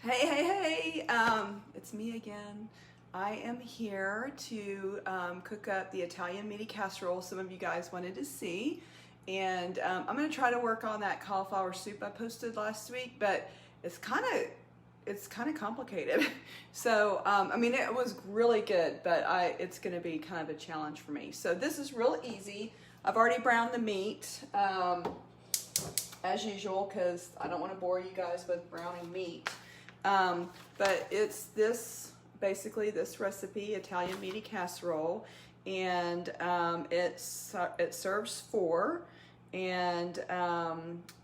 Hey, it's me again. I am here to cook up the Italian Meaty Casserole some of you guys wanted to see. And I'm gonna try to work on that cauliflower soup I posted last week, but it's kind of complicated. So, I mean, it was really good, but it's gonna be kind of a challenge for me. So this is real easy. I've already browned the meat, as usual, because I don't wanna bore you guys with browning meat. But it's basically this recipe, Italian Meaty Casserole, and it serves four, and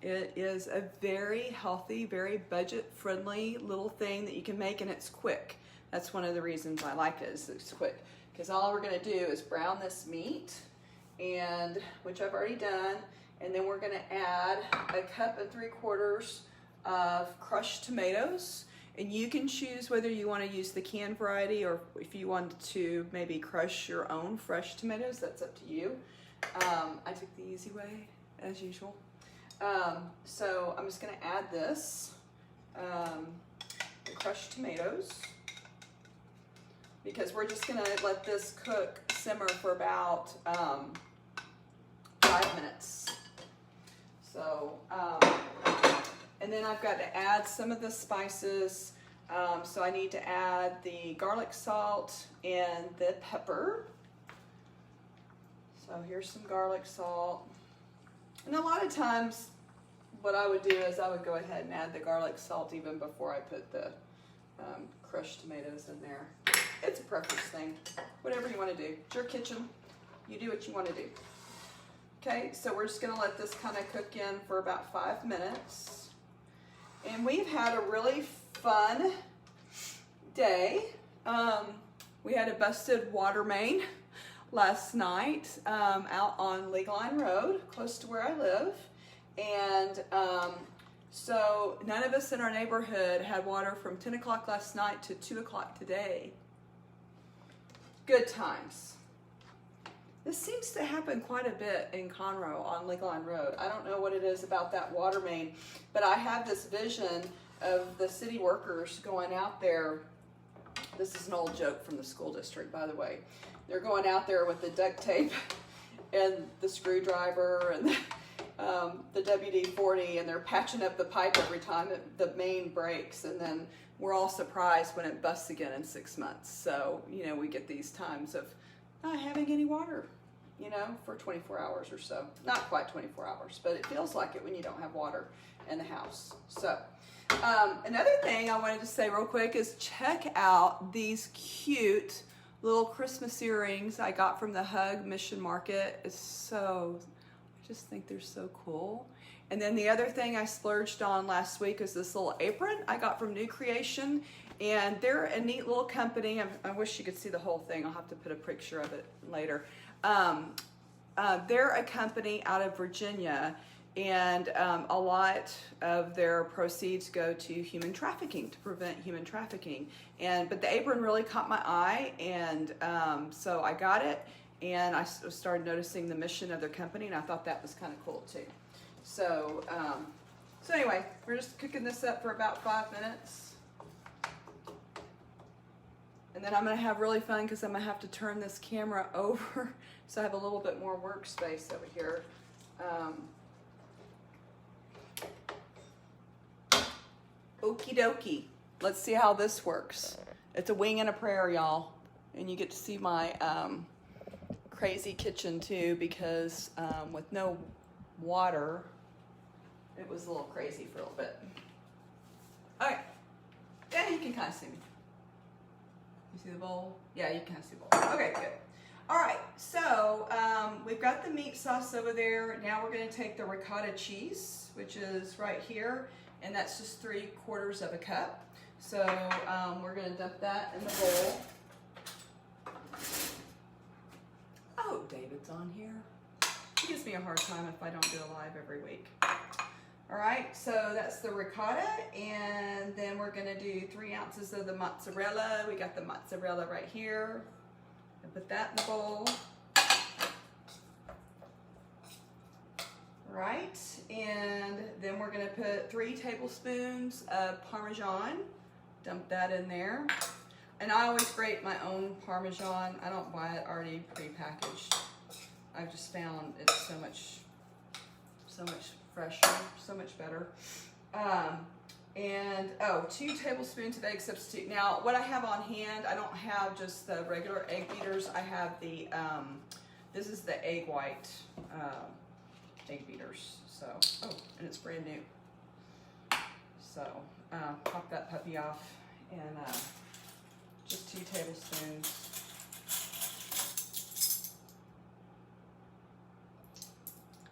it is a very healthy, very budget-friendly little thing that you can make, and it's quick. That's one of the reasons I like it, is it's quick, because all we're gonna do is brown this meat, and which I've already done, and then we're gonna add 1 3/4 cups of crushed tomatoes. And you can choose whether you want to use the canned variety or if you want to maybe crush your own fresh tomatoes. That's up to you. I took the easy way, as usual. So I'm just going to add this, the crushed tomatoes, because we're just going to let this simmer for about 5 minutes. So, and then I've got to add some of the spices. So I need to add the garlic salt and the pepper. So here's some garlic salt. And a lot of times what I would do is I would go ahead and add the garlic salt even before I put the crushed tomatoes in there. It's a preference thing. Whatever you want to do. It's your kitchen. You do what you want to do. Okay, so we're just going to let this kind of cook in for about 5 minutes. And we've had a really fun day. We had a busted water main last night out on League Line Road, close to where I live. And so none of us in our neighborhood had water from 10 o'clock last night to 2 o'clock today. Good times. This seems to happen quite a bit in Conroe on League Line Road. I don't know what it is about that water main, but I have this vision of the city workers going out there. This is an old joke from the school district, by the way. They're going out there with the duct tape and the screwdriver and the WD-40, and they're patching up the pipe every time the main breaks, and then we're all surprised when it busts again in 6 months. So, you know, we get these times of not having any water, you know, for 24 hours or so. Not quite 24 hours, but it feels like it when you don't have water in the house. So, another thing I wanted to say real quick is check out these cute little Christmas earrings I got from the Hug Mission Market. I just think they're so cool. And then the other thing I splurged on last week is this little apron I got from New Creation. And they're a neat little company. I wish you could see the whole thing. I'll have to put a picture of it later. They're a company out of Virginia, and a lot of their proceeds go to human trafficking, to prevent human trafficking. But the apron really caught my eye, and so I got it, and I started noticing the mission of their company, and I thought that was kind of cool too. So, so anyway, we're just cooking this up for about 5 minutes. And then I'm going to have really fun because I'm going to have to turn this camera over so I have a little bit more workspace over here. Okie dokie. Let's see how this works. It's a wing and a prayer, y'all. And you get to see my crazy kitchen too, because with no water, it was a little crazy for a little bit. Okay. Yeah, you can kind of see me. You see the bowl? Yeah, you can kind of see the bowl. Okay, good. All right, so we've got the meat sauce over there. Now we're going to take the ricotta cheese, which is right here, and that's just 3/4 cups. So we're going to dump that in the bowl. Oh, David's on here. He gives me a hard time if I don't do a live every week. All right, so that's the ricotta, and then we're gonna do 3 ounces of the mozzarella. We got the mozzarella right here. And put that in the bowl. Right, and then we're gonna put 3 tablespoons of Parmesan Dump that in there. And I always grate my own Parmesan. I don't buy it already pre-packaged. I've just found it's so much fresher, so much better. And 2 tablespoons of egg substitute. Now, what I have on hand, I don't have just the regular egg beaters. I have the, this is the egg white egg beaters. So, and it's brand new. So, pop that puppy off and just 2 tablespoons.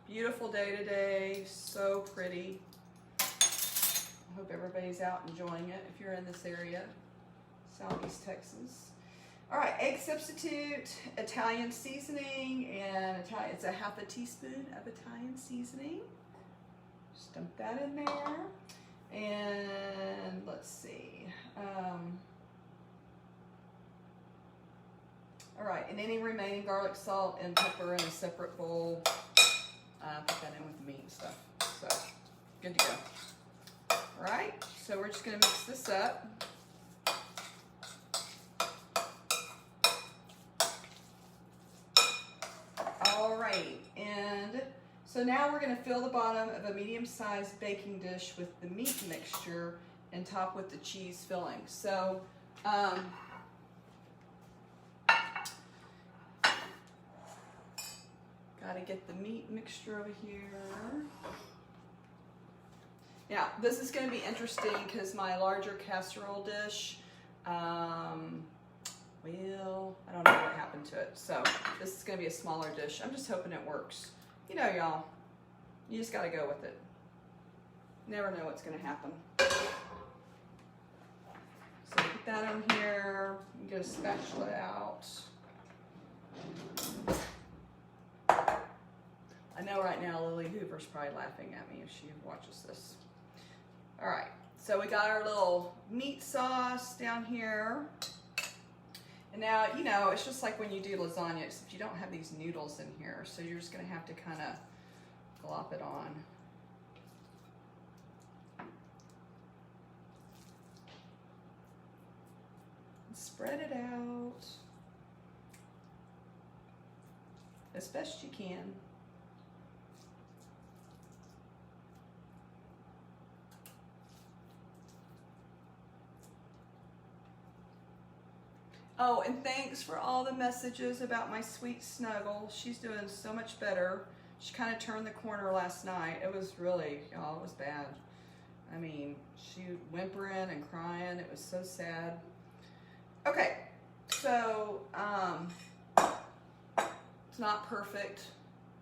Beautiful day today, so pretty. I hope everybody's out enjoying it if you're in this area, Southeast Texas. All right, egg substitute, Italian seasoning, and it's a half a teaspoon of Italian seasoning. Just dump that in there. And let's see. All right, and any remaining garlic, salt, and pepper in a separate bowl. Put that in with the meat and stuff. So, good to go. All right, so we're just gonna mix this up. All right, and so now we're gonna fill the bottom of a medium-sized baking dish with the meat mixture and top with the cheese filling. So, gotta get the meat mixture over here. Now, this is going to be interesting because my larger casserole dish, I don't know what happened to it. So this is going to be a smaller dish. I'm just hoping it works. You know, y'all, you just got to go with it. Never know what's going to happen. So put that on here. Get a spatula out. I know right now Lily Hoover's probably laughing at me if she watches this. All right, so we got our little meat sauce down here. And now, you know, it's just like when you do lasagna, except you don't have these noodles in here. So you're just gonna have to kind of glop it on. And spread it out as best you can. Oh, and thanks for all the messages about my sweet Snuggle. She's doing so much better. She kind of turned the corner last night. It was really, y'all, it was bad. I mean, she whimpering and crying. It was so sad. Okay, so it's not perfect.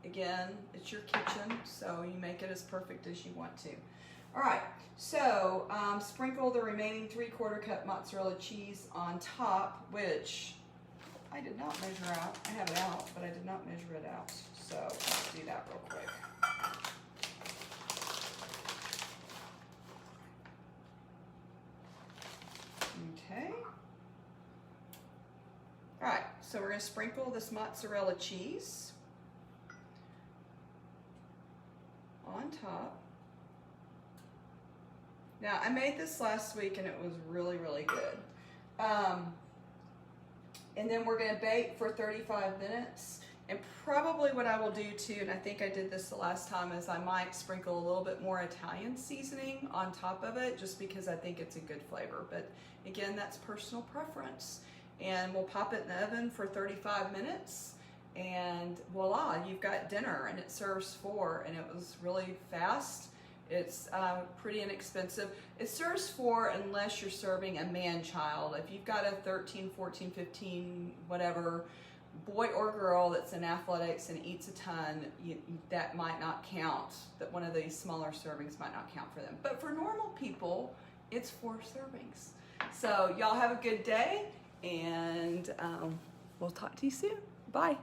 Again, it's your kitchen, so you make it as perfect as you want to. All right, so sprinkle the remaining 3/4 cup mozzarella cheese on top, which I did not measure out. I have it out, but I did not measure it out. So let's do that real quick. Okay. All right, so we're gonna sprinkle this mozzarella cheese on top. Now, I made this last week and it was really, really good. And then we're gonna bake for 35 minutes. And probably what I will do too, and I think I did this the last time, is I might sprinkle a little bit more Italian seasoning on top of it, just because I think it's a good flavor. But again, that's personal preference. And we'll pop it in the oven for 35 minutes. And voila, you've got dinner, and it serves 4, and it was really fast. It's pretty inexpensive. It serves 4 unless you're serving a man-child. If you've got a 13, 14, 15, whatever, boy or girl that's in athletics and eats a ton, that might not count. That one of these smaller servings might not count for them. But for normal people, it's 4 servings. So y'all have a good day, and we'll talk to you soon. Bye.